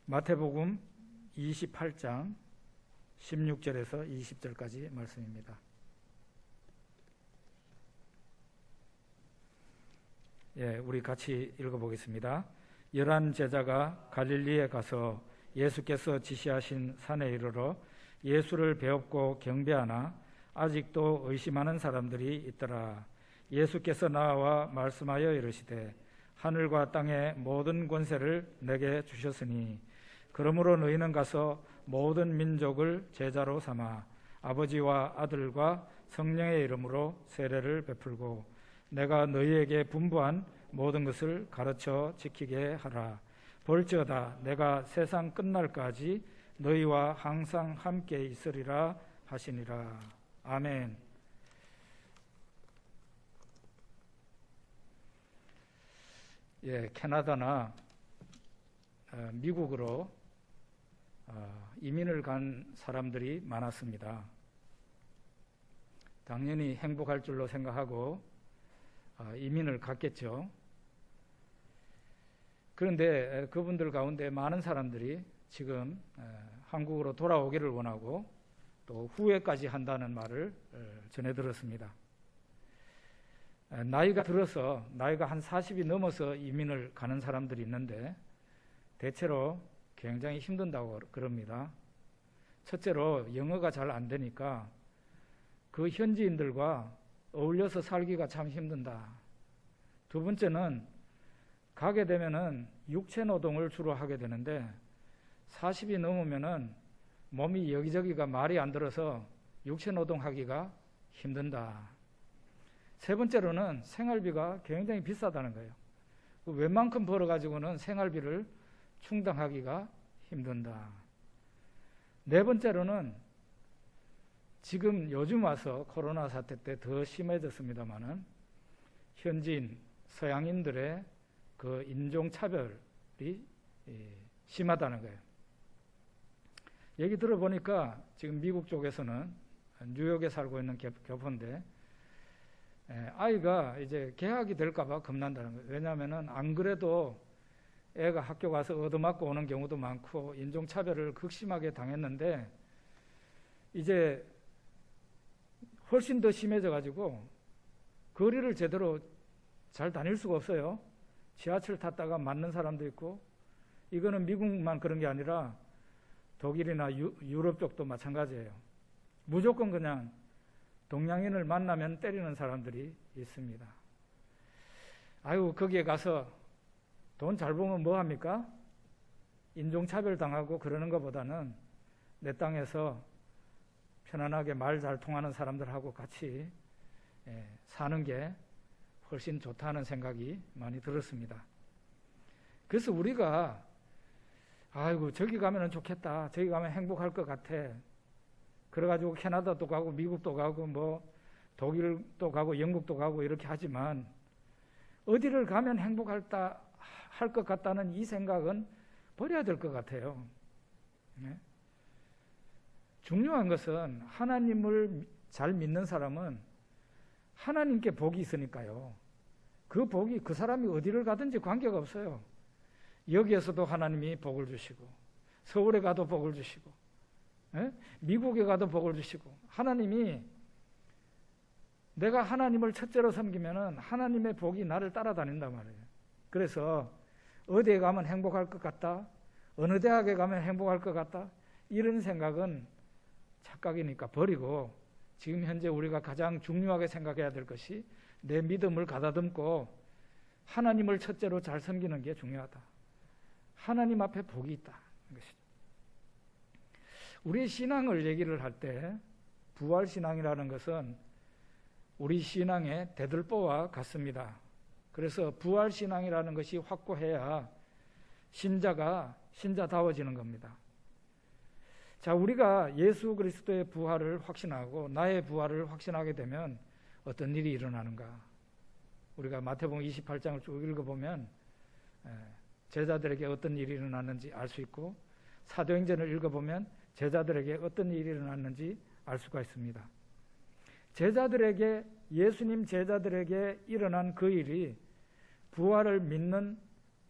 마태복음 28장 16절에서 20절까지 말씀입니다. 우리 같이 읽어보겠습니다. 11 제자가 갈릴리에 가서 예수께서 지시하신 산에 이르러 예수를 배웁고 경배하나 아직도 의심하는 사람들이 있더라. 예수께서 나와 말씀하여 이르시되 하늘과 땅의 모든 권세를 내게 주셨으니 그러므로 너희는 가서 모든 민족을 제자로 삼아 아버지와 아들과 성령의 이름으로 세례를 베풀고 내가 너희에게 분부한 모든 것을 가르쳐 지키게 하라. 볼지어다 내가 세상 끝날까지 너희와 항상 함께 있으리라 하시니라. 아멘. 캐나다나 미국으로 이민을 간 사람들이 많았습니다. 당연히 행복할 줄로 생각하고 이민을 갔겠죠. 그런데 그분들 가운데 많은 사람들이 지금 한국으로 돌아오기를 원하고 또 후회까지 한다는 말을 전해 들었습니다. 나이가 들어서 나이가 한 40이 넘어서 이민을 가는 사람들이 있는데 대체로 굉장히 힘든다고 그럽니다. 첫째로 영어가 잘 안 되니까 그 현지인들과 어울려서 살기가 참 힘든다. 두 번째는 가게 되면은 육체 노동을 주로 하게 되는데 40이 넘으면은 몸이 여기저기가 말이 안 들어서 육체 노동하기가 힘든다. 세 번째로는 생활비가 굉장히 비싸다는 거예요. 웬만큼 벌어가지고는 생활비를 충당하기가 힘든다. 네 번째로는 지금 요즘 와서 코로나 사태 때 더 심해졌습니다마는 현지인 서양인들의 그 인종차별이 심하다는 거예요. 얘기 들어보니까 지금 미국 쪽에서는 뉴욕에 살고 있는 교포인데 아이가 이제 개학이 될까봐 겁난다는 거예요. 왜냐하면은 안 그래도 애가 학교 가서 얻어맞고 오는 경우도 많고 인종차별을 극심하게 당했는데 이제 훨씬 더 심해져가지고 거리를 제대로 잘 다닐 수가 없어요. 지하철 탔다가 맞는 사람도 있고, 이거는 미국만 그런 게 아니라 독일이나 유럽 쪽도 마찬가지예요. 무조건 그냥 동양인을 만나면 때리는 사람들이 있습니다. 아이고 거기에 가서 돈 잘 벌면 뭐 합니까? 인종차별 당하고 그러는 것보다는 내 땅에서 편안하게 말 잘 통하는 사람들하고 같이 사는 게 훨씬 좋다는 생각이 많이 들었습니다. 그래서 우리가 아이고 저기 가면 좋겠다, 저기 가면 행복할 것 같아, 그래가지고 캐나다도 가고 미국도 가고 뭐 독일도 가고 영국도 가고 이렇게 하지만 어디를 가면 행복할다 할 것 같다는 이 생각은 버려야 될 것 같아요. 중요한 것은 하나님을 잘 믿는 사람은 하나님께 복이 있으니까요. 그 복이 그 사람이 어디를 가든지 관계가 없어요. 여기에서도 하나님이 복을 주시고 서울에 가도 복을 주시고 미국에 가도 복을 주시고, 하나님이 내가 하나님을 첫째로 섬기면은 하나님의 복이 나를 따라다닌단 말이에요. 그래서 어디에 가면 행복할 것 같다, 어느 대학에 가면 행복할 것 같다, 이런 생각은 착각이니까 버리고 지금 현재 우리가 가장 중요하게 생각해야 될 것이 내 믿음을 가다듬고 하나님을 첫째로 잘 섬기는 게 중요하다. 하나님 앞에 복이 있다. 이것이죠. 우리 신앙을 얘기를 할 때 부활신앙이라는 것은 우리 신앙의 대들보와 같습니다. 그래서 부활신앙이라는 것이 확고해야 신자가 신자다워지는 겁니다. 자, 우리가 예수 그리스도의 부활을 확신하고 나의 부활을 확신하게 되면 어떤 일이 일어나는가? 우리가 마태복음 28장을 쭉 읽어보면 제자들에게 어떤 일이 일어났는지 알 수 있고, 사도행전을 읽어보면 제자들에게 어떤 일이 일어났는지 알 수가 있습니다. 예수님 제자들에게 일어난 그 일이 부활을 믿는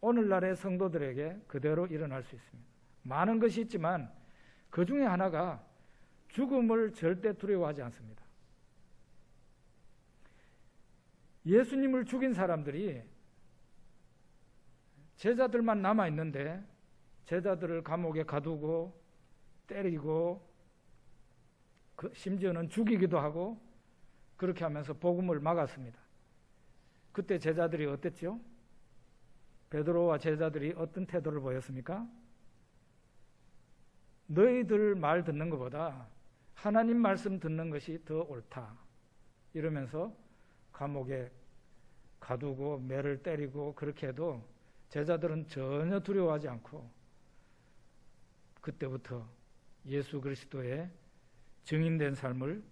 오늘날의 성도들에게 그대로 일어날 수 있습니다. 많은 것이 있지만 그 중에 하나가 죽음을 절대 두려워하지 않습니다. 예수님을 죽인 사람들이 제자들만 남아있는데 제자들을 감옥에 가두고 때리고 심지어는 죽이기도 하고 그렇게 하면서 복음을 막았습니다. 그때 제자들이 어땠죠? 베드로와 제자들이 어떤 태도를 보였습니까? 너희들 말 듣는 것보다 하나님 말씀 듣는 것이 더 옳다 이러면서 감옥에 가두고 매를 때리고 그렇게 해도 제자들은 전혀 두려워하지 않고 그때부터 예수 그리스도의 증인된 삶을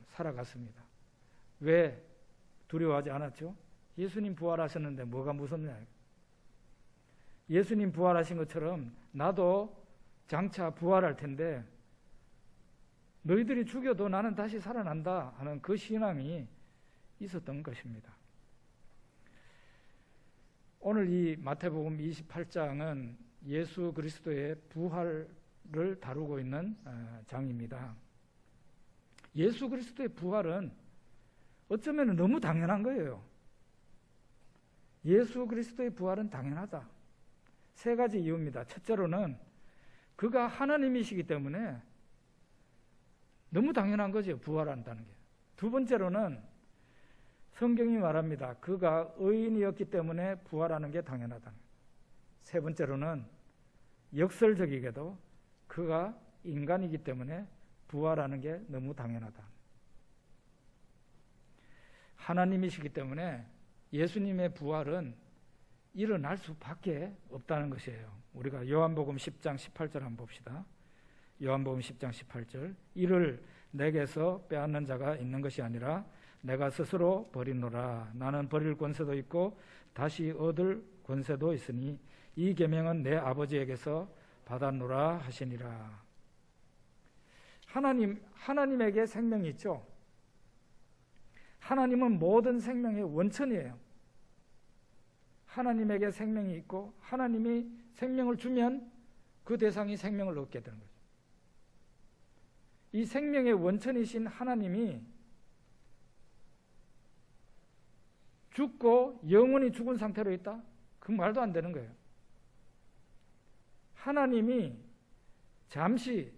살아갔습니다. 왜 두려워하지 않았죠? 예수님 부활하셨는데 뭐가 무섭냐? 예수님 부활하신 것처럼 나도 장차 부활할 텐데 너희들이 죽여도 나는 다시 살아난다 하는 그 신앙이 있었던 것입니다. 오늘 이 마태복음 28장은 예수 그리스도의 부활을 다루고 있는 장입니다. 예수 그리스도의 부활은 어쩌면 너무 당연한 거예요. 예수 그리스도의 부활은 당연하다. 세 가지 이유입니다. 첫째로는 그가 하나님이시기 때문에 너무 당연한 거죠. 부활한다는 게. 두 번째로는 성경이 말합니다. 그가 의인이었기 때문에 부활하는 게 당연하다. 세 번째로는 역설적이게도 그가 인간이기 때문에 부활하는 게 너무 당연하다. 하나님이시기 때문에 예수님의 부활은 일어날 수밖에 없다는 것이에요. 우리가 요한복음 10장 18절 한번 봅시다. 요한복음 10장 18절 이를 내게서 빼앗는 자가 있는 것이 아니라 내가 스스로 버리노라. 나는 버릴 권세도 있고 다시 얻을 권세도 있으니 이 계명은 내 아버지에게서 받았노라 하시니라. 하나님에게 생명이 있죠. 하나님은 모든 생명의 원천이에요. 하나님에게 생명이 있고 하나님이 생명을 주면 그 대상이 생명을 얻게 되는 거죠. 이 생명의 원천이신 하나님이 죽고 영원히 죽은 상태로 있다? 그 말도 안 되는 거예요. 하나님이 잠시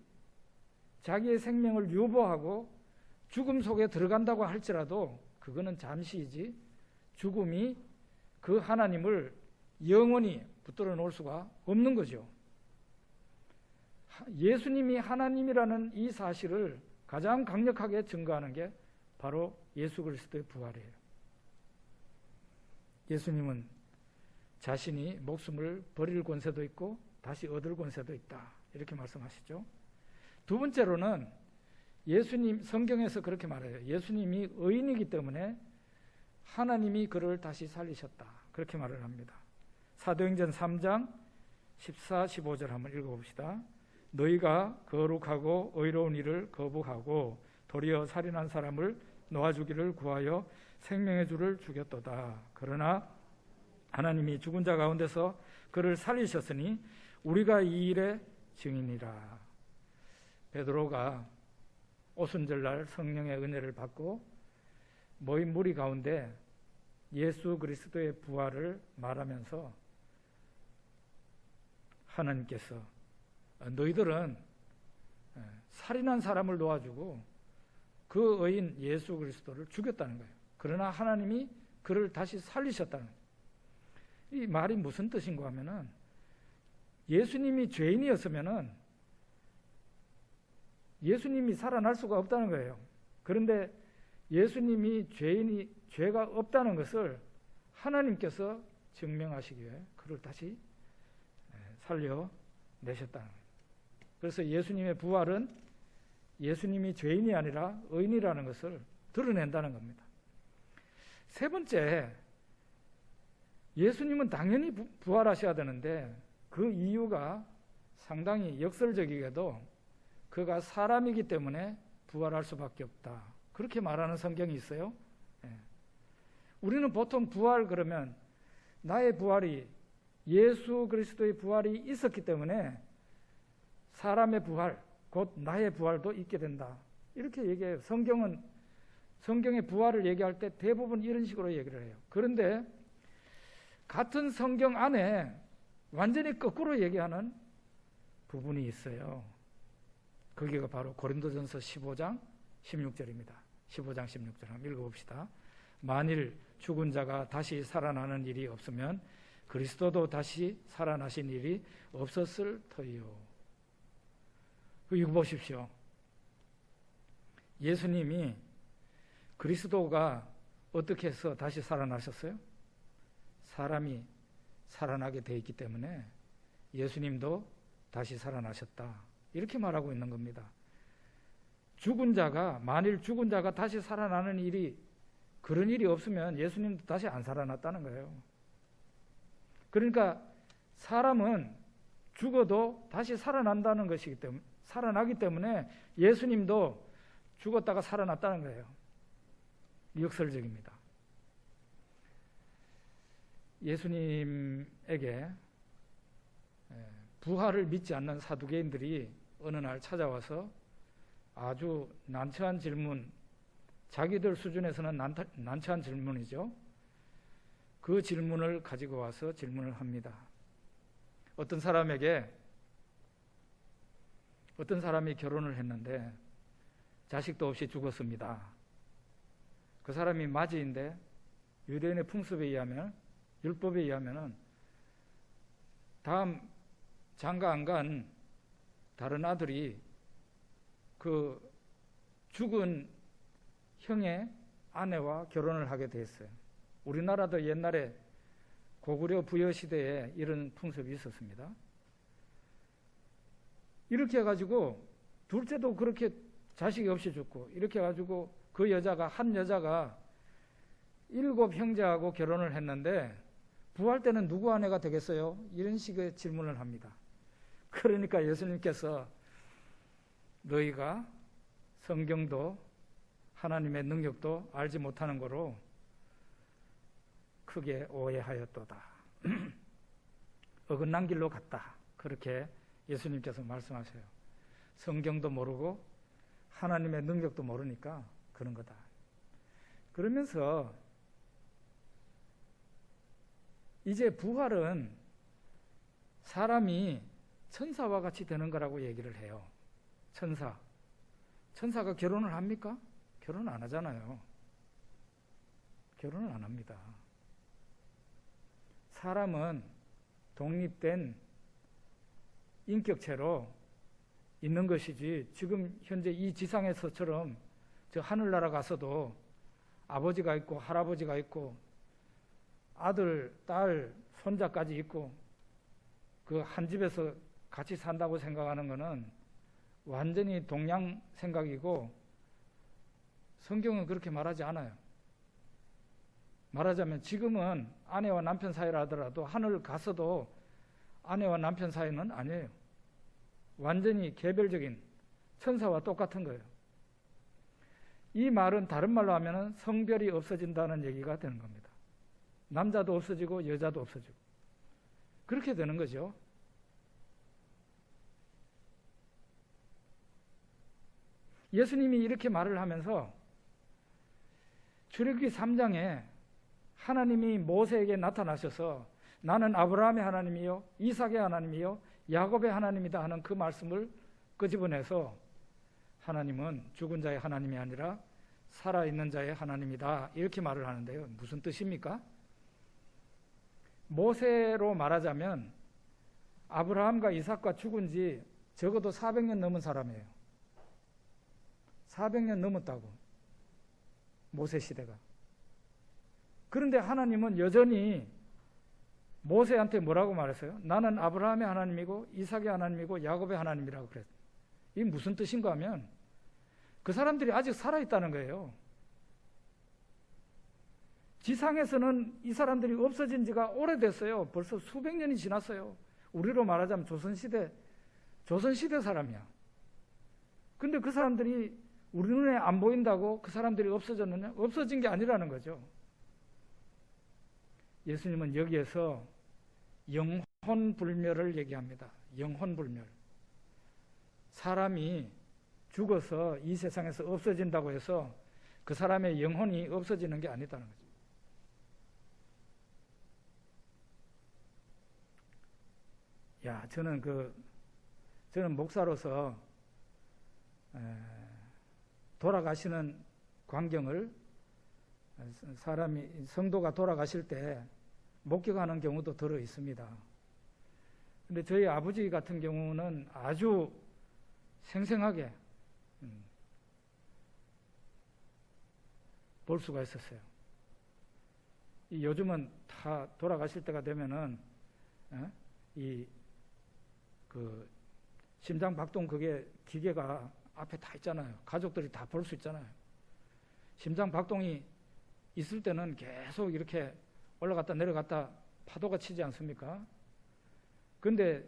자기의 생명을 유보하고 죽음 속에 들어간다고 할지라도 그거는 잠시이지 죽음이 그 하나님을 영원히 붙들어 놓을 수가 없는 거죠. 예수님이 하나님이라는 이 사실을 가장 강력하게 증거하는 게 바로 예수 그리스도의 부활이에요. 예수님은 자신이 목숨을 버릴 권세도 있고 다시 얻을 권세도 있다. 이렇게 말씀하시죠. 두 번째로는 예수님, 성경에서 그렇게 말해요. 예수님이 의인이기 때문에 하나님이 그를 다시 살리셨다. 그렇게 말을 합니다. 사도행전 3장 14, 15절 한번 읽어봅시다. 너희가 거룩하고 의로운 일을 거부하고 도리어 살인한 사람을 놓아주기를 구하여 생명의 주를 죽였도다. 그러나 하나님이 죽은 자 가운데서 그를 살리셨으니 우리가 이 일의 증인이라. 베드로가 오순절날 성령의 은혜를 받고 모인 무리 가운데 예수 그리스도의 부활을 말하면서 하나님께서 너희들은 살인한 사람을 놓아주고 그 의인 예수 그리스도를 죽였다는 거예요. 그러나 하나님이 그를 다시 살리셨다는 거예요. 이 말이 무슨 뜻인가 하면은 예수님이 죄인이었으면은 예수님이 살아날 수가 없다는 거예요. 그런데 예수님이 죄가 없다는 것을 하나님께서 증명하시기 위해 그를 다시 살려내셨다는 거예요. 그래서 예수님의 부활은 예수님이 죄인이 아니라 의인이라는 것을 드러낸다는 겁니다. 세 번째, 예수님은 당연히 부활하셔야 되는데 그 이유가 상당히 역설적이게도 그가 사람이기 때문에 부활할 수밖에 없다. 그렇게 말하는 성경이 있어요. 우리는 보통 부활 그러면 나의 부활이 예수 그리스도의 부활이 있었기 때문에 사람의 부활, 곧 나의 부활도 있게 된다. 이렇게 얘기해요. 성경의 부활을 얘기할 때 대부분 이런 식으로 얘기를 해요. 그런데 같은 성경 안에 완전히 거꾸로 얘기하는 부분이 있어요. 거기가 바로 고린도전서 15장 16절입니다. 15장 16절 한번 읽어봅시다. 만일 죽은 자가 다시 살아나는 일이 없으면 그리스도도 다시 살아나신 일이 없었을 터이요. 이거 보십시오. 예수님이 그리스도가 어떻게 해서 다시 살아나셨어요? 사람이 살아나게 돼 있기 때문에 예수님도 다시 살아나셨다. 이렇게 말하고 있는 겁니다. 만일 죽은 자가 다시 살아나는 일이, 그런 일이 없으면 예수님도 다시 안 살아났다는 거예요. 그러니까 사람은 죽어도 다시 살아난다는 것이기 때문에, 살아나기 때문에 예수님도 죽었다가 살아났다는 거예요. 역설적입니다. 예수님에게 부활을 믿지 않는 사두개인들이 어느 날 찾아와서 아주 난처한 질문, 자기들 수준에서는 난처한 질문이죠. 그 질문을 가지고 와서 질문을 합니다. 어떤 사람이 결혼을 했는데 자식도 없이 죽었습니다. 그 사람이 맞이인데 유대인의 풍습에 의하면, 율법에 의하면은 다음 장가 안 간 다른 아들이 그 죽은 형의 아내와 결혼을 하게 됐어요. 우리나라도 옛날에 고구려 부여 시대에 이런 풍습이 있었습니다. 이렇게 해가지고 둘째도 그렇게 자식이 없이 죽고, 이렇게 해가지고 한 여자가 7 형제하고 결혼을 했는데 부활 때는 누구 아내가 되겠어요? 이런 식의 질문을 합니다. 그러니까 예수님께서 너희가 성경도 하나님의 능력도 알지 못하는 거로 크게 오해하였도다. 어긋난 길로 갔다. 그렇게 예수님께서 말씀하셔요. 성경도 모르고 하나님의 능력도 모르니까 그런 거다. 그러면서 이제 부활은 사람이 천사와 같이 되는 거라고 얘기를 해요. 천사가 결혼을 합니까? 결혼 안 하잖아요. 결혼을 안 합니다. 사람은 독립된 인격체로 있는 것이지, 지금 현재 이 지상에서처럼 저 하늘나라 가서도 아버지가 있고 할아버지가 있고 아들, 딸, 손자까지 있고 그 한 집에서 같이 산다고 생각하는 것은 완전히 동양 생각이고, 성경은 그렇게 말하지 않아요. 말하자면 지금은 아내와 남편 사이라 하더라도 하늘 가서도 아내와 남편 사이는 아니에요. 완전히 개별적인 천사와 똑같은 거예요. 이 말은 다른 말로 하면 성별이 없어진다는 얘기가 되는 겁니다. 남자도 없어지고 여자도 없어지고 그렇게 되는 거죠. 예수님이 이렇게 말을 하면서 출애굽기 3장에 하나님이 모세에게 나타나셔서 나는 아브라함의 하나님이요 이삭의 하나님이요 야곱의 하나님이다 하는 그 말씀을 끄집어내서 하나님은 죽은 자의 하나님이 아니라 살아있는 자의 하나님이다 이렇게 말을 하는데요. 무슨 뜻입니까? 모세로 말하자면 아브라함과 이삭과 죽은 지 적어도 400년 넘은 사람이에요. 400년 넘었다고, 모세 시대가. 그런데 하나님은 여전히 모세한테 뭐라고 말했어요? 나는 아브라함의 하나님이고 이삭의 하나님이고 야곱의 하나님이라고 그랬어요. 이게 무슨 뜻인가 하면 그 사람들이 아직 살아있다는 거예요. 지상에서는 이 사람들이 없어진 지가 오래됐어요. 벌써 수백 년이 지났어요. 우리로 말하자면 조선시대 사람이야. 근데 그 사람들이 우리 눈에 안 보인다고 그 사람들이 없어졌느냐? 없어진 게 아니라는 거죠. 예수님은 여기에서 영혼불멸을 얘기합니다. 영혼불멸. 사람이 죽어서 이 세상에서 없어진다고 해서 그 사람의 영혼이 없어지는 게 아니다는 거죠. 저는 목사로서 돌아가시는 광경을 성도가 돌아가실 때 목격하는 경우도 들어 있습니다. 근데 저희 아버지 같은 경우는 아주 생생하게 볼 수가 있었어요. 요즘은 다 돌아가실 때가 되면은 심장 박동 그게 기계가 앞에 다 있잖아요. 가족들이 다 볼 수 있잖아요. 심장 박동이 있을 때는 계속 이렇게 올라갔다 내려갔다 파도가 치지 않습니까? 근데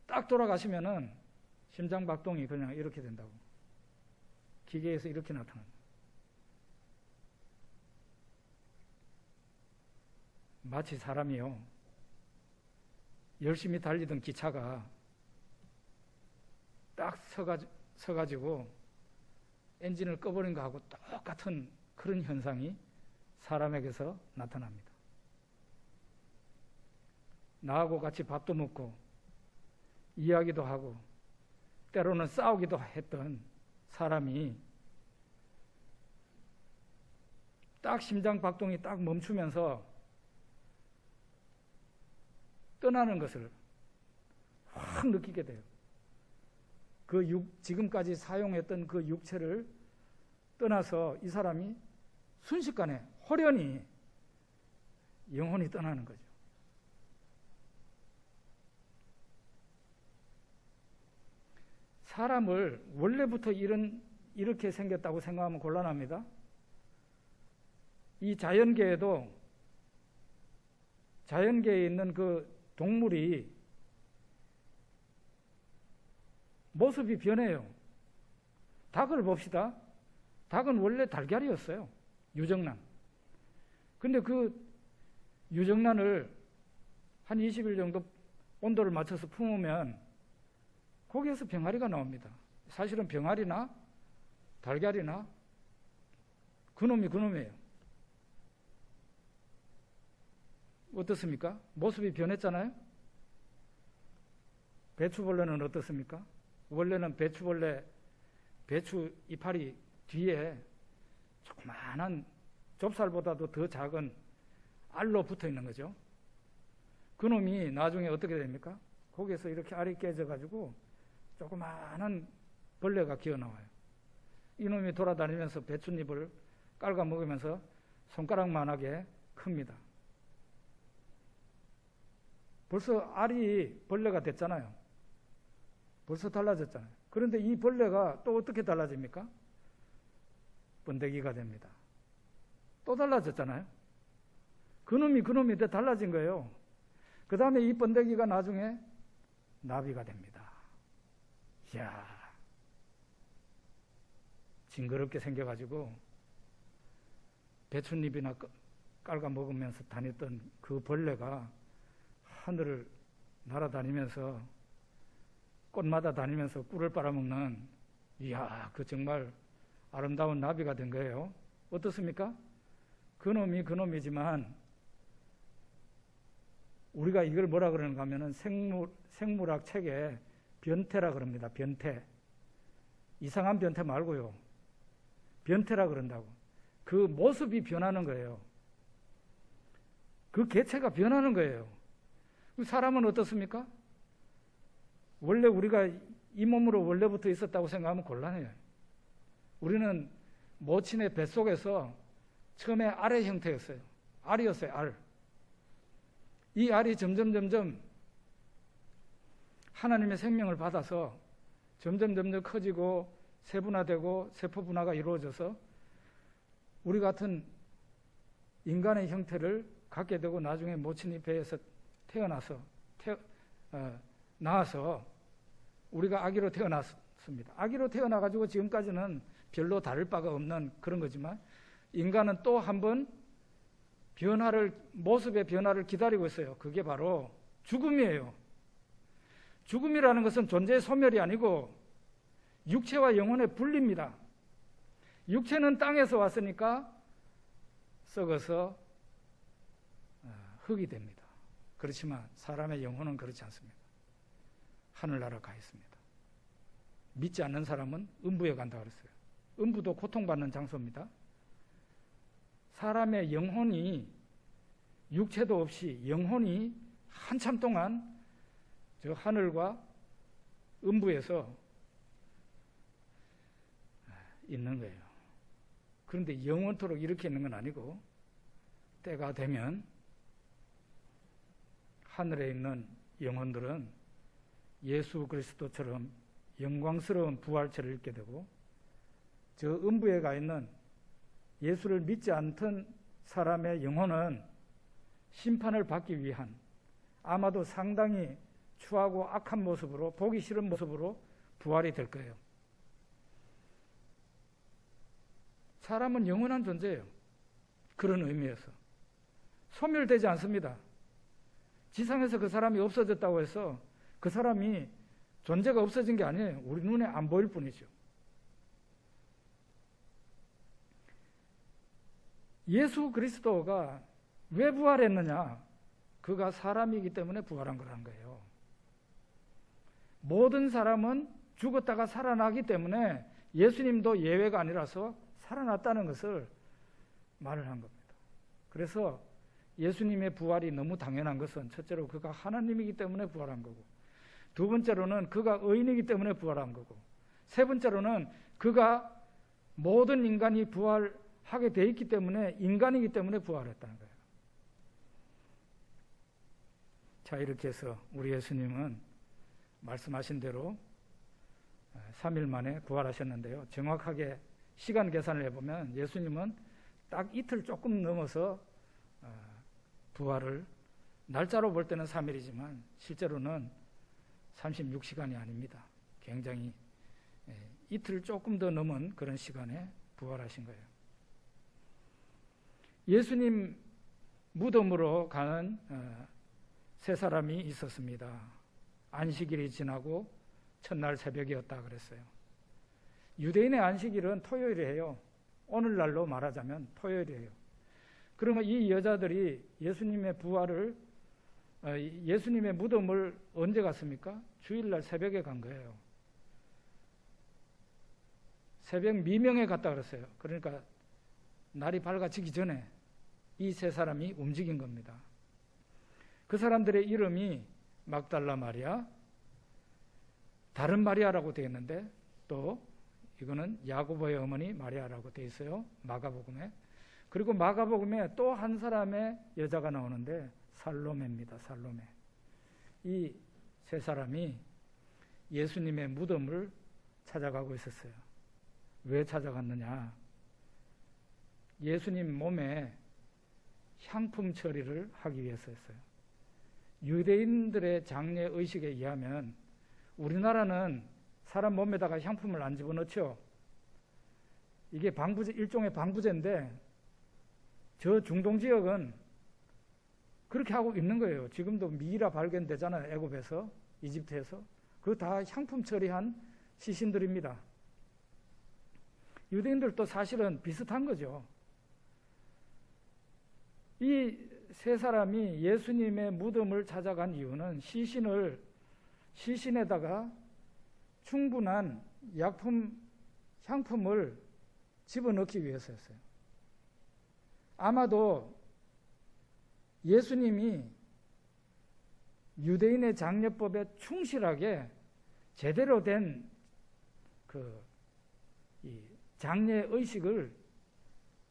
딱 돌아가시면은 심장 박동이 그냥 이렇게 된다고. 기계에서 이렇게 나타납니다. 마치 사람이요, 열심히 달리던 기차가 딱 서가지고 엔진을 꺼버린 거하고 똑같은 그런 현상이 사람에게서 나타납니다. 나하고 같이 밥도 먹고 이야기도 하고 때로는 싸우기도 했던 사람이 딱 심장 박동이 딱 멈추면서 떠나는 것을 확 느끼게 돼요. 지금까지 사용했던 그 육체를 떠나서 이 사람이 순식간에 호련히 영혼이 떠나는 거죠. 사람을 원래부터 이렇게 생겼다고 생각하면 곤란합니다. 이 자연계에 있는 그 동물이 모습이 변해요. 닭을 봅시다. 닭은 원래 달걀이었어요. 유정란. 근데 그 유정란을 한 20일 정도 온도를 맞춰서 품으면 거기에서 병아리가 나옵니다. 사실은 병아리나 달걀이나 그놈이에요. 어떻습니까? 모습이 변했잖아요. 배추벌레는 어떻습니까? 원래는 배추 이파리 뒤에 조그마한 좁쌀보다도 더 작은 알로 붙어 있는 거죠. 그놈이 나중에 어떻게 됩니까? 거기에서 이렇게 알이 깨져가지고 조그마한 벌레가 기어나와요. 이놈이 돌아다니면서 배춧잎을 깔아 먹으면서 손가락만하게 큽니다. 벌써 알이 벌레가 됐잖아요. 벌써 달라졌잖아요. 그런데 이 벌레가 또 어떻게 달라집니까? 번데기가 됩니다. 또 달라졌잖아요. 그놈이 더 달라진 거예요. 그 다음에 이 번데기가 나중에 나비가 됩니다. 이야, 징그럽게 생겨가지고 배춧잎이나 깔아 먹으면서 다녔던 그 벌레가 하늘을 날아다니면서 꽃마다 다니면서 꿀을 빨아먹는, 이야, 그 정말 아름다운 나비가 된 거예요. 어떻습니까? 그놈이지만 우리가 이걸 뭐라 그러는가 하면은 생물학 책에 변태라 그럽니다. 변태. 이상한 변태 말고요. 변태라 그런다고. 그 모습이 변하는 거예요. 그 개체가 변하는 거예요. 사람은 어떻습니까? 원래 우리가 이 몸으로 원래부터 있었다고 생각하면 곤란해요. 우리는 모친의 뱃속에서 처음에 알의 형태였어요. 알이었어요, 알. 이 알이 점점 하나님의 생명을 받아서 점점 커지고 세분화되고 세포 분화가 이루어져서 우리 같은 인간의 형태를 갖게 되고 나중에 모친의 배에서 나와서 우리가 아기로 태어났습니다. 아기로 태어나가지고 지금까지는 별로 다를 바가 없는 그런 거지만 인간은 또 한 번 모습의 변화를 기다리고 있어요. 그게 바로 죽음이에요. 죽음이라는 것은 존재의 소멸이 아니고 육체와 영혼의 분리입니다. 육체는 땅에서 왔으니까 썩어서 흙이 됩니다. 그렇지만 사람의 영혼은 그렇지 않습니다. 하늘나라 가 있습니다. 믿지 않는 사람은 음부에 간다 그랬어요. 음부도 고통받는 장소입니다. 사람의 영혼이, 육체도 없이 영혼이 한참 동안 저 하늘과 음부에서 있는 거예요. 그런데 영원토록 이렇게 있는 건 아니고 때가 되면 하늘에 있는 영혼들은 예수 그리스도처럼 영광스러운 부활체를 입게 되고, 저 음부에 가 있는 예수를 믿지 않던 사람의 영혼은 심판을 받기 위한, 아마도 상당히 추하고 악한 모습으로, 보기 싫은 모습으로 부활이 될 거예요. 사람은 영원한 존재예요. 그런 의미에서 소멸되지 않습니다. 지상에서 그 사람이 없어졌다고 해서 그 사람이 존재가 없어진 게 아니에요. 우리 눈에 안 보일 뿐이죠. 예수 그리스도가 왜 부활했느냐? 그가 사람이기 때문에 부활한 거라는 거예요. 모든 사람은 죽었다가 살아나기 때문에 예수님도 예외가 아니라서 살아났다는 것을 말을 한 겁니다. 그래서 예수님의 부활이 너무 당연한 것은, 첫째로 그가 하나님이기 때문에 부활한 거고, 두 번째로는 그가 의인이기 때문에 부활한 거고, 세 번째로는 그가 모든 인간이 부활하게 돼 있기 때문에, 인간이기 때문에 부활했다는 거예요. 자, 이렇게 해서 우리 예수님은 말씀하신 대로 3일 만에 부활하셨는데요. 정확하게 시간 계산을 해보면 예수님은 딱 이틀 조금 넘어서 부활을, 날짜로 볼 때는 3일이지만 실제로는 36시간이 아닙니다. 굉장히 이틀 조금 더 넘은 그런 시간에 부활하신 거예요. 예수님 무덤으로 가는 세 사람이 있었습니다. 안식일이 지나고 첫날 새벽이었다 그랬어요. 유대인의 안식일은 토요일이에요. 오늘날로 말하자면 토요일이에요. 그러면 이 여자들이 예수님의 부활을, 예수님의 무덤을 언제 갔습니까? 주일날 새벽에 간 거예요. 새벽 미명에 갔다 그랬어요. 그러니까 날이 밝아지기 전에 이 세 사람이 움직인 겁니다. 그 사람들의 이름이 막달라 마리아, 다른 마리아라고 되어 있는데, 또 이거는 야고보의 어머니 마리아라고 되어 있어요. 마가복음에. 그리고 마가복음에 또 한 사람의 여자가 나오는데 살로메입니다. 살로메. 이 세 사람이 예수님의 무덤을 찾아가고 있었어요. 왜 찾아갔느냐? 예수님 몸에 향품 처리를 하기 위해서였어요. 유대인들의 장례 의식에 의하면 우리나라는 사람 몸에다가 향품을 안 집어넣죠. 이게 방부제, 일종의 방부제인데 저 중동 지역은 그렇게 하고 있는 거예요. 지금도 미이라 발견되잖아요. 애굽에서, 이집트에서. 그거 다 향품 처리한 시신들입니다. 유대인들도 사실은 비슷한 거죠. 이 세 사람이 예수님의 무덤을 찾아간 이유는 시신에다가 충분한 향품을 집어넣기 위해서였어요. 아마도 예수님이 유대인의 장례법에 충실하게 제대로 된 이 장례 의식을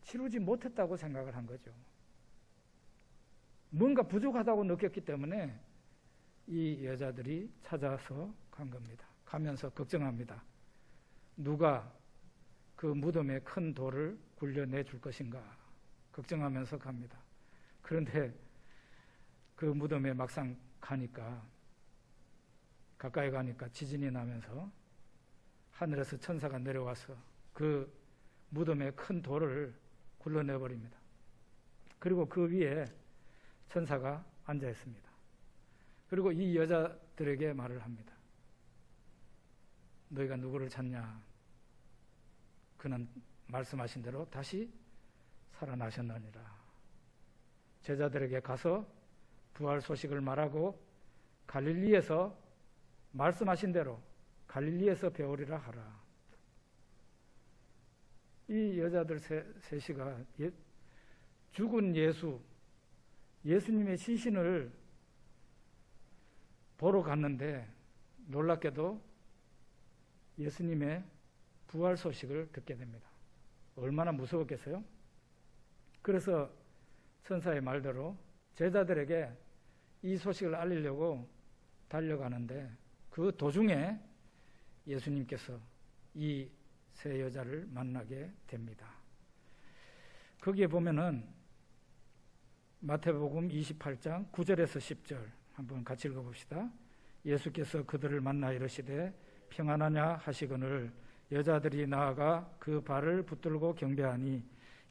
치르지 못했다고 생각을 한 거죠. 뭔가 부족하다고 느꼈기 때문에 이 여자들이 찾아서 간 겁니다. 가면서 걱정합니다. 누가 그 무덤에 큰 돌을 굴려내 줄 것인가 걱정하면서 갑니다. 그런데 그 무덤에 막상 가까이 가니까 지진이 나면서 하늘에서 천사가 내려와서 그 무덤에 큰 돌을 굴러내버립니다. 그리고 그 위에 천사가 앉아 있습니다. 그리고 이 여자들에게 말을 합니다. 너희가 누구를 찾냐? 그는 말씀하신 대로 다시 살아나셨느니라. 제자들에게 가서 부활 소식을 말하고 갈릴리에서 말씀하신 대로 갈릴리에서 배우리라 하라. 이 여자들 셋이가 죽은 예수님의 시신을 보러 갔는데 놀랍게도 예수님의 부활 소식을 듣게 됩니다. 얼마나 무서웠겠어요? 그래서 천사의 말대로 제자들에게 이 소식을 알리려고 달려가는데 그 도중에 예수님께서 이 세 여자를 만나게 됩니다. 거기에 보면은 마태복음 28장 9절에서 10절 한번 같이 읽어봅시다. 예수께서 그들을 만나 이르시되 평안하냐 하시거늘 여자들이 나아가 그 발을 붙들고 경배하니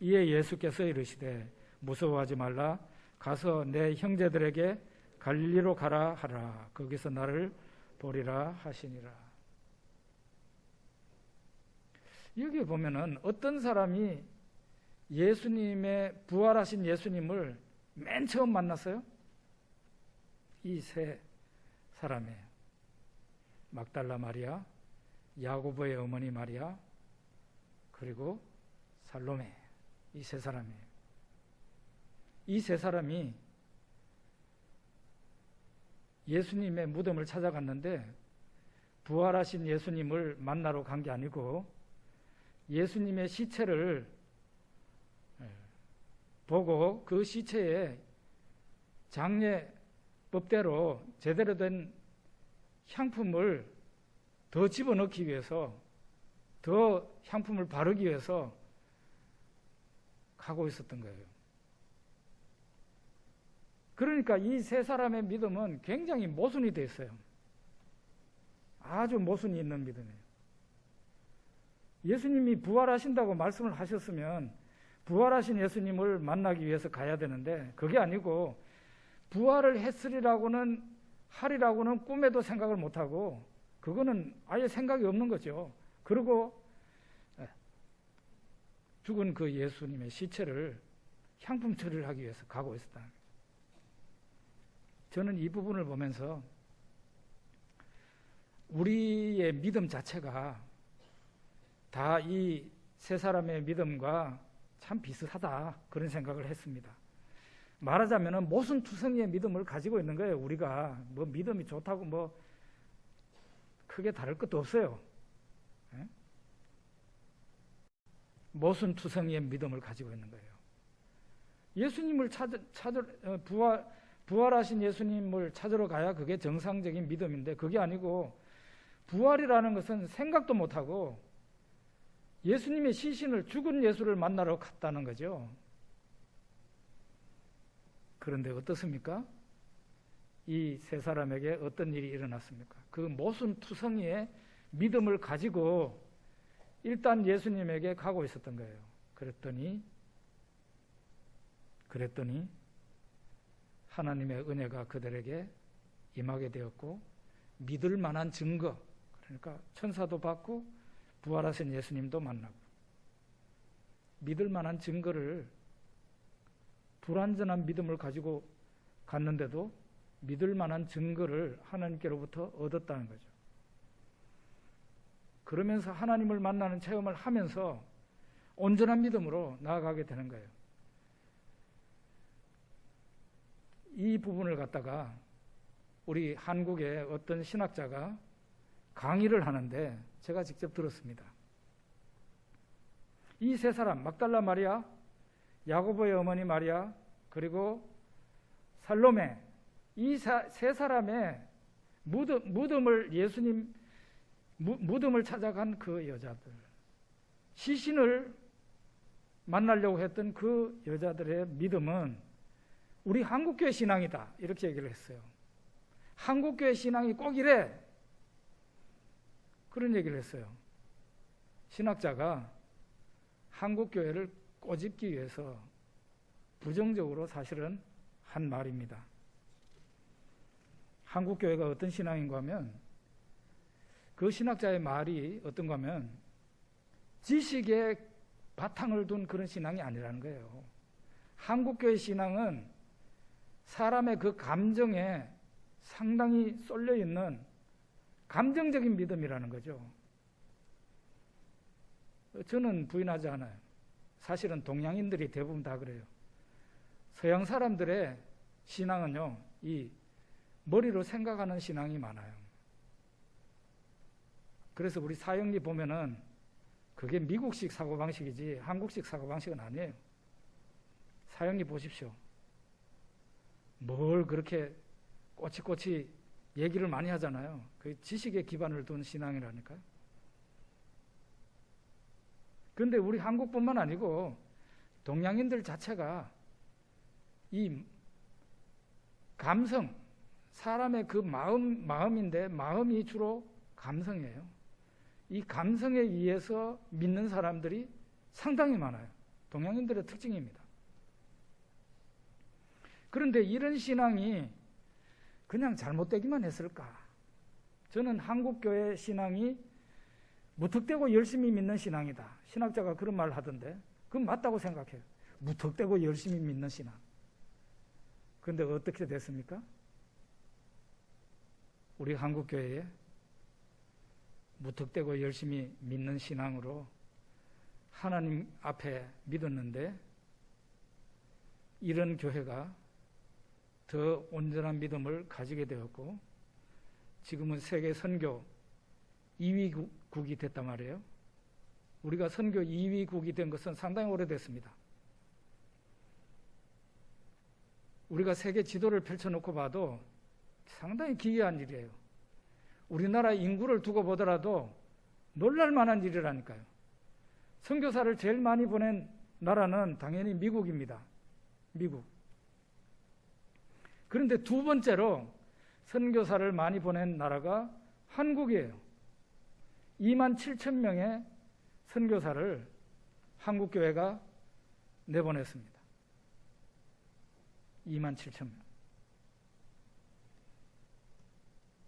이에 예수께서 이르시되 무서워하지 말라 가서 내 형제들에게 갈릴리로 가라 하라 거기서 나를 보리라 하시니라. 여기 보면은 어떤 사람이 예수님의 부활하신 예수님을 맨 처음 만났어요? 이 세 사람이에요. 막달라 마리아, 야고보의 어머니 마리아, 그리고 살로메. 이 세 사람이에요. 이 세 사람이 예수님의 무덤을 찾아갔는데 부활하신 예수님을 만나러 간 게 아니고 예수님의 시체를 보고 그 시체에 장례법대로 제대로 된 향품을 더 집어넣기 위해서, 더 향품을 바르기 위해서 가고 있었던 거예요. 그러니까 이 세 사람의 믿음은 굉장히 모순이 되어 있어요. 아주 모순이 있는 믿음이에요. 예수님이 부활하신다고 말씀을 하셨으면 부활하신 예수님을 만나기 위해서 가야 되는데 그게 아니고 부활을 하리라고는 꿈에도 생각을 못하고 그거는 아예 생각이 없는 거죠. 그리고 죽은 그 예수님의 시체를 향품 처리를 하기 위해서 가고 있었다는 거죠. 저는 이 부분을 보면서 우리의 믿음 자체가 다 이 세 사람의 믿음과 참 비슷하다 그런 생각을 했습니다. 말하자면 모순투성이의 믿음을 가지고 있는 거예요. 우리가 뭐 믿음이 좋다고 뭐 크게 다를 것도 없어요. 예? 모순투성이의 믿음을 가지고 있는 거예요. 예수님을 부활하신 예수님을 찾으러 가야 그게 정상적인 믿음인데 그게 아니고 부활이라는 것은 생각도 못하고 예수님의 시신을 죽은 예수를 만나러 갔다는 거죠. 그런데 어떻습니까? 이 세 사람에게 어떤 일이 일어났습니까? 그 모순투성이의 믿음을 가지고 일단 예수님에게 가고 있었던 거예요. 그랬더니 하나님의 은혜가 그들에게 임하게 되었고 믿을 만한 증거, 그러니까 천사도 받고 부활하신 예수님도 만나고 믿을 만한 증거를 불완전한 믿음을 가지고 갔는데도 믿을 만한 증거를 하나님께로부터 얻었다는 거죠. 그러면서 하나님을 만나는 체험을 하면서 온전한 믿음으로 나아가게 되는 거예요. 이 부분을 갖다가 우리 한국의 어떤 신학자가 강의를 하는데 제가 직접 들었습니다. 이 세 사람, 막달라 마리아, 야고보의 어머니 마리아, 그리고 살로메, 이 세 사람의 무덤을 찾아간 그 여자들, 시신을 만나려고 했던 그 여자들의 믿음은 우리 한국교회 신앙이다 이렇게 얘기를 했어요. 한국교회 신앙이 꼭 이래, 그런 얘기를 했어요. 신학자가 한국교회를 꼬집기 위해서 부정적으로 사실은 한 말입니다. 한국교회가 어떤 신앙인가 하면 그 신학자의 말이 어떤가 하면 지식에 바탕을 둔 그런 신앙이 아니라는 거예요. 한국교회 신앙은 사람의 그 감정에 상당히 쏠려 있는 감정적인 믿음이라는 거죠. 저는 부인하지 않아요. 사실은 동양인들이 대부분 다 그래요. 서양 사람들의 신앙은요, 이 머리로 생각하는 신앙이 많아요. 그래서 우리 사형리 보면은 그게 미국식 사고방식이지 한국식 사고방식은 아니에요. 사형리 보십시오. 뭘 그렇게 꼬치꼬치 얘기를 많이 하잖아요. 그 지식에 기반을 둔 신앙이라니까요. 그런데 우리 한국뿐만 아니고 동양인들 자체가 이 감성, 사람의 그 마음인데 마음이 주로 감성이에요. 이 감성에 의해서 믿는 사람들이 상당히 많아요. 동양인들의 특징입니다. 그런데 이런 신앙이 그냥 잘못되기만 했을까? 저는 한국교회 신앙이 무턱대고 열심히 믿는 신앙이다. 신학자가 그런 말을 하던데 그건 맞다고 생각해요. 무턱대고 열심히 믿는 신앙. 그런데 어떻게 됐습니까? 우리 한국교회에 무턱대고 열심히 믿는 신앙으로 하나님 앞에 믿었는데 이런 교회가 더 온전한 믿음을 가지게 되었고 지금은 세계 선교 2위국이 됐단 말이에요. 우리가 선교 2위국이 된 것은 상당히 오래됐습니다. 우리가 세계 지도를 펼쳐놓고 봐도 상당히 기이한 일이에요. 우리나라 인구를 두고 보더라도 놀랄 만한 일이라니까요. 선교사를 제일 많이 보낸 나라는 당연히 미국입니다. 미국. 그런데 두 번째로 선교사를 많이 보낸 나라가 한국이에요. 27,000명의 선교사를 한국교회가 내보냈습니다. 27,000명.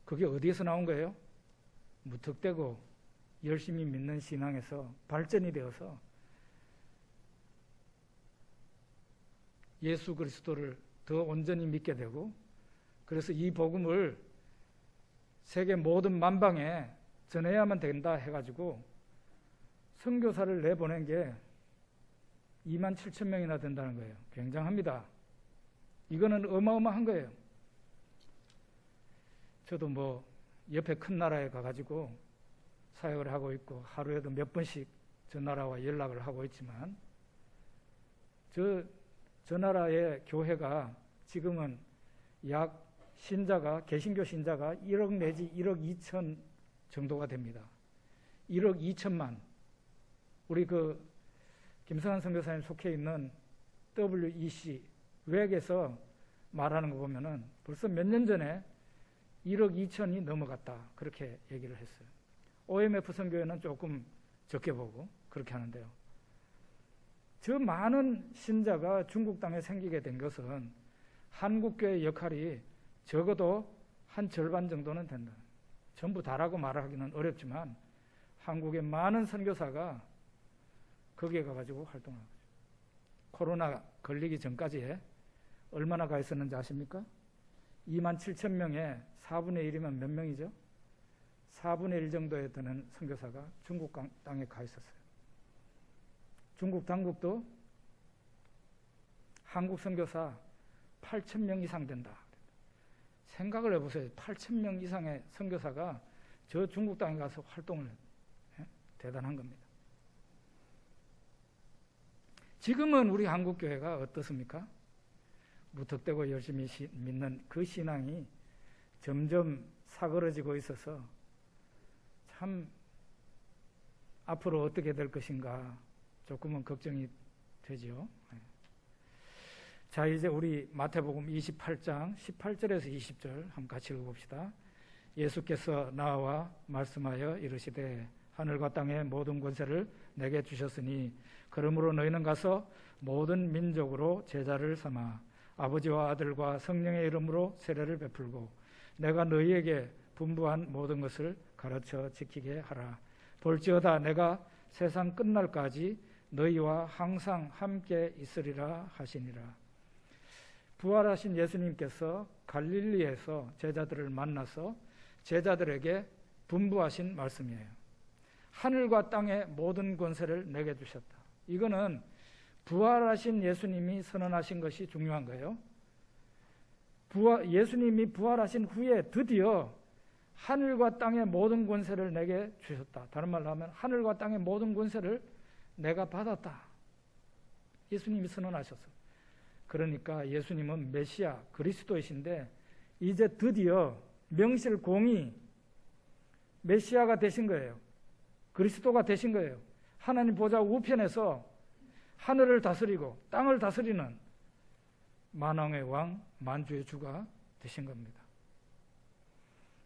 그게 어디에서 나온 거예요? 무턱대고 열심히 믿는 신앙에서 발전이 되어서 예수 그리스도를 더 온전히 믿게 되고 그래서 이 복음을 세계 모든 만방에 전해야만 된다 해가지고 선교사를 내보낸 게 27,000명이나 된다는 거예요. 굉장합니다. 이거는 어마어마한 거예요. 저도 뭐 옆에 큰 나라에 가가지고 사역을 하고 있고 하루에도 몇 번씩 저 나라와 연락을 하고 있지만 저 나라의 교회가 지금은 약 신자가 개신교 신자가 1억 내지 1억 2천 정도가 됩니다. 1억 2천만. 우리 그 김성환 선교사님 속해 있는 WEC 외국에서 말하는 거 보면은 벌써 몇 년 전에 1억 2천이 넘어갔다 그렇게 얘기를 했어요. OMF 선교회는 조금 적게 보고 그렇게 하는데요. 저 많은 신자가 중국 땅에 생기게 된 것은 한국교회의 역할이 적어도 한 절반 정도는 된다. 전부 다라고 말하기는 어렵지만 한국의 많은 선교사가 거기에 가가지고 활동을 하고 코로나 걸리기 전까지에 얼마나 가 있었는지 아십니까? 27,000명의 4분의 1이면 몇 명이죠? 4분의 1 정도에 드는 선교사가 중국 땅에 가 있었어요. 중국 당국도 한국 선교사 8,000명 이상 된다. 생각을 해보세요. 8,000명 이상의 선교사가 저 중국 땅에 가서 활동을 대단한 겁니다. 지금은 우리 한국교회가 어떻습니까? 무턱대고 열심히 믿는 그 신앙이 점점 사그러지고 있어서 참 앞으로 어떻게 될 것인가 조금은 걱정이 되죠. 자, 이제 우리 마태복음 28장 18절에서 20절 한번 같이 읽어봅시다. 예수께서 나와 말씀하여 이르시되 하늘과 땅의 모든 권세를 내게 주셨으니 그러므로 너희는 가서 모든 민족으로 제자를 삼아 아버지와 아들과 성령의 이름으로 세례를 베풀고 내가 너희에게 분부한 모든 것을 가르쳐 지키게 하라. 볼지어다 내가 세상 끝날까지 너희와 항상 함께 있으리라 하시니라. 부활하신 예수님께서 갈릴리에서 제자들을 만나서 제자들에게 분부하신 말씀이에요. 하늘과 땅의 모든 권세를 내게 주셨다. 이거는 부활하신 예수님이 선언하신 것이 중요한 거예요. 예수님이 부활하신 후에 드디어 하늘과 땅의 모든 권세를 내게 주셨다. 다른 말로 하면 하늘과 땅의 모든 권세를 내가 받았다. 예수님이 선언하셨어. 그러니까 예수님은 메시아 그리스도이신데 이제 드디어 명실공히 메시아가 되신 거예요. 그리스도가 되신 거예요. 하나님 보좌 우편에서 하늘을 다스리고 땅을 다스리는 만왕의 왕 만주의 주가 되신 겁니다.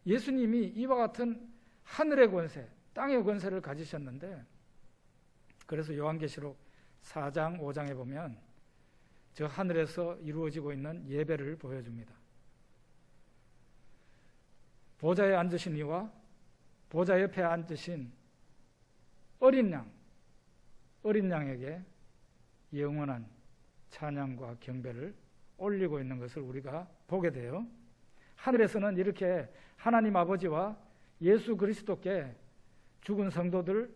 예수님이 이와 같은 하늘의 권세, 땅의 권세를 가지셨는데, 그래서 요한계시록 4장 5장에 보면 저 하늘에서 이루어지고 있는 예배를 보여줍니다. 보좌에 앉으신 이와 보좌 옆에 앉으신 어린 양에게 영원한 찬양과 경배를 올리고 있는 것을 우리가 보게 돼요. 하늘에서는 이렇게 하나님 아버지와 예수 그리스도께 죽은 성도들,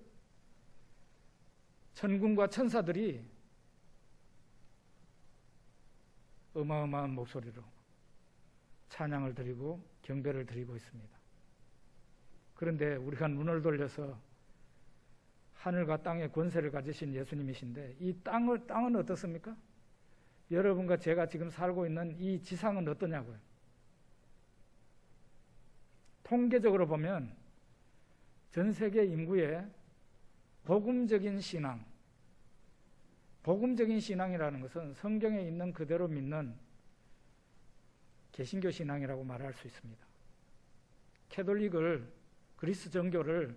천군과 천사들이 어마어마한 목소리로 찬양을 드리고 경배를 드리고 있습니다. 그런데 우리가 눈을 돌려서 하늘과 땅의 권세를 가지신 예수님이신데 이 땅은 어떻습니까? 여러분과 제가 지금 살고 있는 이 지상은 어떠냐고요? 통계적으로 보면 전 세계 인구의 복음적인 신앙이라는 것은 성경에 있는 그대로 믿는 개신교 신앙이라고 말할 수 있습니다. 캐톨릭을, 그리스 정교를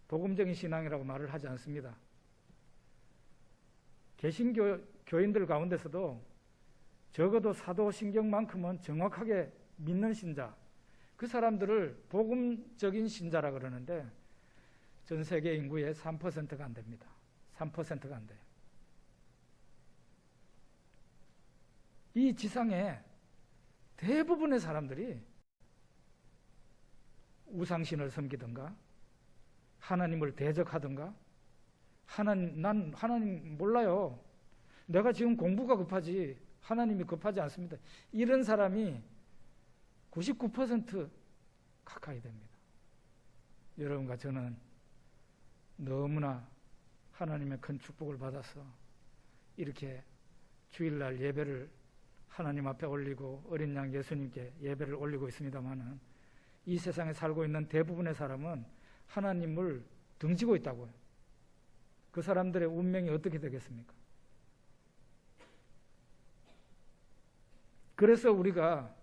복음적인 신앙이라고 말을 하지 않습니다. 개신교 교인들 가운데서도 적어도 사도신경만큼은 정확하게 믿는 신자, 그 사람들을 복음적인 신자라 그러는데 전 세계 인구의 3%가 안 됩니다. 3%가 안 돼요. 이 지상에 대부분의 사람들이 우상신을 섬기든가 하나님을 대적하든가 난 하나님 몰라요. 내가 지금 공부가 급하지 하나님이 급하지 않습니다. 이런 사람이 99% 가까이 됩니다. 여러분과 저는 너무나 하나님의 큰 축복을 받아서 이렇게 주일날 예배를 하나님 앞에 올리고 어린 양 예수님께 예배를 올리고 있습니다만은 이 세상에 살고 있는 대부분의 사람은 하나님을 등지고 있다고요. 그 사람들의 운명이 어떻게 되겠습니까? 그래서 우리가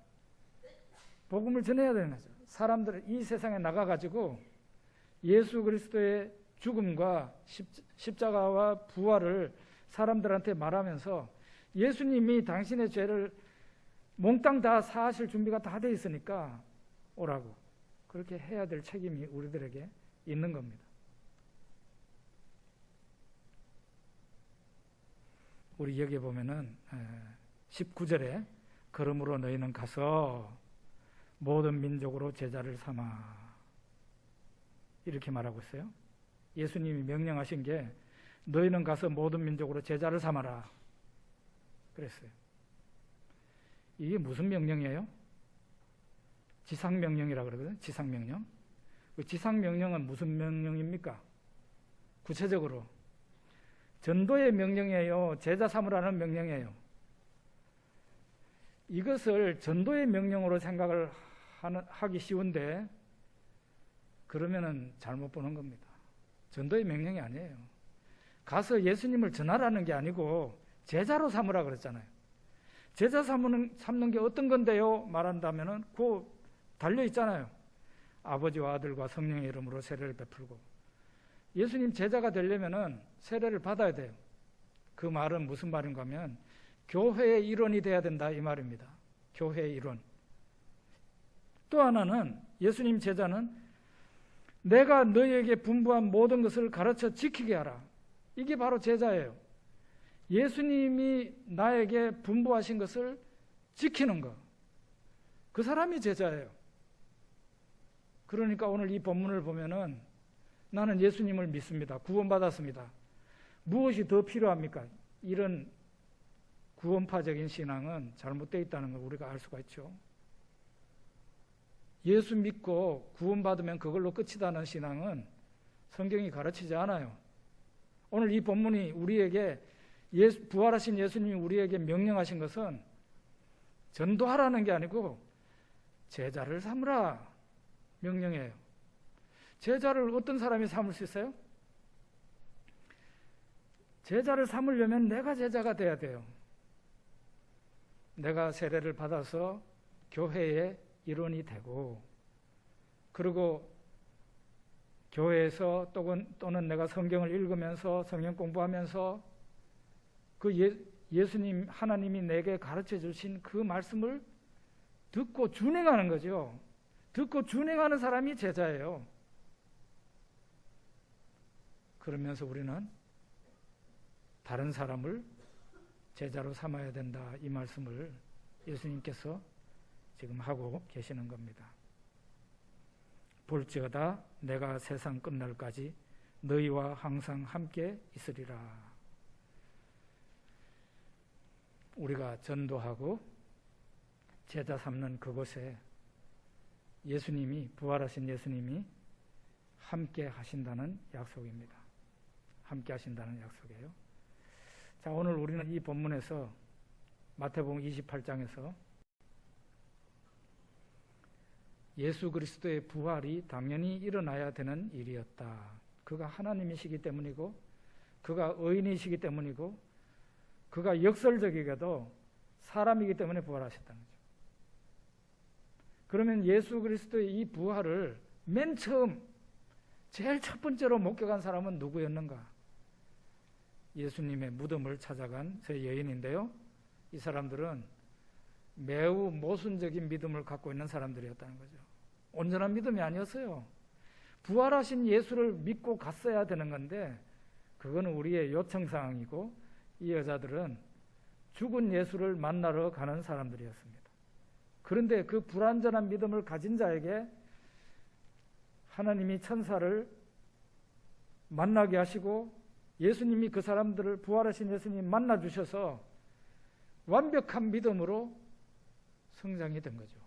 복음을 전해야 되는 거죠. 사람들 이 세상에 나가가지고 예수 그리스도의 죽음과 십자가와 부활을 사람들한테 말하면서 예수님이 당신의 죄를 몽땅 다 사하실 준비가 다 돼 있으니까 오라고 그렇게 해야 될 책임이 우리들에게 있는 겁니다. 우리 여기 보면은 19절에 그러므로 너희는 가서 모든 민족으로 제자를 삼아 이렇게 말하고 있어요. 예수님이 명령하신 게 너희는 가서 모든 민족으로 제자를 삼아라 그랬어요. 이게 무슨 명령이에요? 지상명령이라고 그러거든요. 지상명령. 그 지상명령은 무슨 명령입니까? 구체적으로 전도의 명령이에요? 제자 삼으라는 명령이에요? 이것을 전도의 명령으로 생각을 하기 쉬운데 그러면은 잘못 보는 겁니다. 전도의 명령이 아니에요. 가서 예수님을 전하라는 게 아니고 제자로 삼으라 그랬잖아요. 제자 삼는 게 어떤 건데요? 말한다면은 그 달려 있잖아요. 아버지와 아들과 성령의 이름으로 세례를 베풀고. 예수님 제자가 되려면은 세례를 받아야 돼요. 그 말은 무슨 말인가 하면 교회의 일원이 돼야 된다 이 말입니다. 교회의 일원. 또 하나는 예수님 제자는 내가 너희에게 분부한 모든 것을 가르쳐 지키게 하라. 이게 바로 제자예요. 예수님이 나에게 분부하신 것을 지키는 것. 그 사람이 제자예요. 그러니까 오늘 이 본문을 보면은 나는 예수님을 믿습니다. 구원받았습니다. 무엇이 더 필요합니까? 이런 구원파적인 신앙은 잘못되어 있다는 걸 우리가 알 수가 있죠. 예수 믿고 구원받으면 그걸로 끝이다는 신앙은 성경이 가르치지 않아요. 오늘 이 본문이 우리에게 부활하신 예수님이 우리에게 명령하신 것은 전도하라는 게 아니고 제자를 삼으라 명령해요. 제자를 어떤 사람이 삼을 수 있어요? 제자를 삼으려면 내가 제자가 돼야 돼요. 내가 세례를 받아서 교회의 일원이 되고, 그리고 교회에서 또는 내가 성경을 읽으면서 성경 공부하면서 그 예수님 하나님이 내게 가르쳐 주신 그 말씀을 듣고 준행하는 거죠. 듣고 준행하는 사람이 제자예요. 그러면서 우리는 다른 사람을 제자로 삼아야 된다, 이 말씀을 예수님께서 지금 하고 계시는 겁니다. 볼지어다 내가 세상 끝날까지 너희와 항상 함께 있으리라. 우리가 전도하고 제자 삼는 그곳에 예수님이, 부활하신 예수님이 함께 하신다는 약속입니다. 함께 하신다는 약속이에요. 자, 오늘 우리는 이 본문에서 마태복음 28장에서 예수 그리스도의 부활이 당연히 일어나야 되는 일이었다. 그가 하나님이시기 때문이고, 그가 의인이시기 때문이고, 그가 역설적이게도 사람이기 때문에 부활하셨다는 거죠. 그러면 예수 그리스도의 이 부활을 맨 처음 제일 첫 번째로 목격한 사람은 누구였는가? 예수님의 무덤을 찾아간 세 여인인데요, 이 사람들은 매우 모순적인 믿음을 갖고 있는 사람들이었다는 거죠. 온전한 믿음이 아니었어요. 부활하신 예수를 믿고 갔어야 되는 건데 그거는 우리의 요청사항이고, 이 여자들은 죽은 예수를 만나러 가는 사람들이었습니다. 그런데 그 불완전한 믿음을 가진 자에게 하나님이 천사를 만나게 하시고 예수님이 그 사람들을, 부활하신 예수님이 만나 주셔서 완벽한 믿음으로 성장이 된 거죠.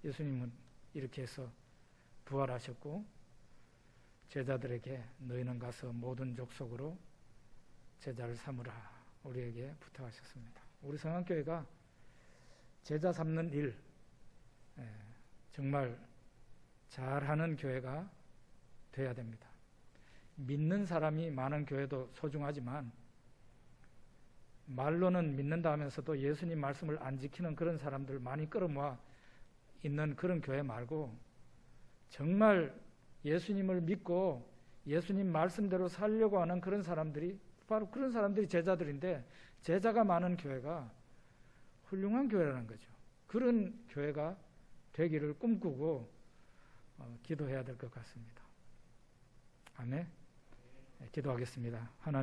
예수님은 이렇게 해서 부활하셨고 제자들에게 너희는 가서 모든 족속으로 제자를 삼으라 우리에게 부탁하셨습니다. 우리 성안교회가 제자 삼는 일 정말 잘하는 교회가 돼야 됩니다. 믿는 사람이 많은 교회도 소중하지만 말로는 믿는다 하면서도 예수님 말씀을 안 지키는 그런 사람들 많이 끌어모아 있는 그런 교회 말고, 정말 예수님을 믿고 예수님 말씀대로 살려고 하는 그런 사람들이, 바로 그런 사람들이 제자들인데, 제자가 많은 교회가 훌륭한 교회라는 거죠. 그런 교회가 되기를 꿈꾸고 기도해야 될 것 같습니다. 아멘. 기도하겠습니다. 하나님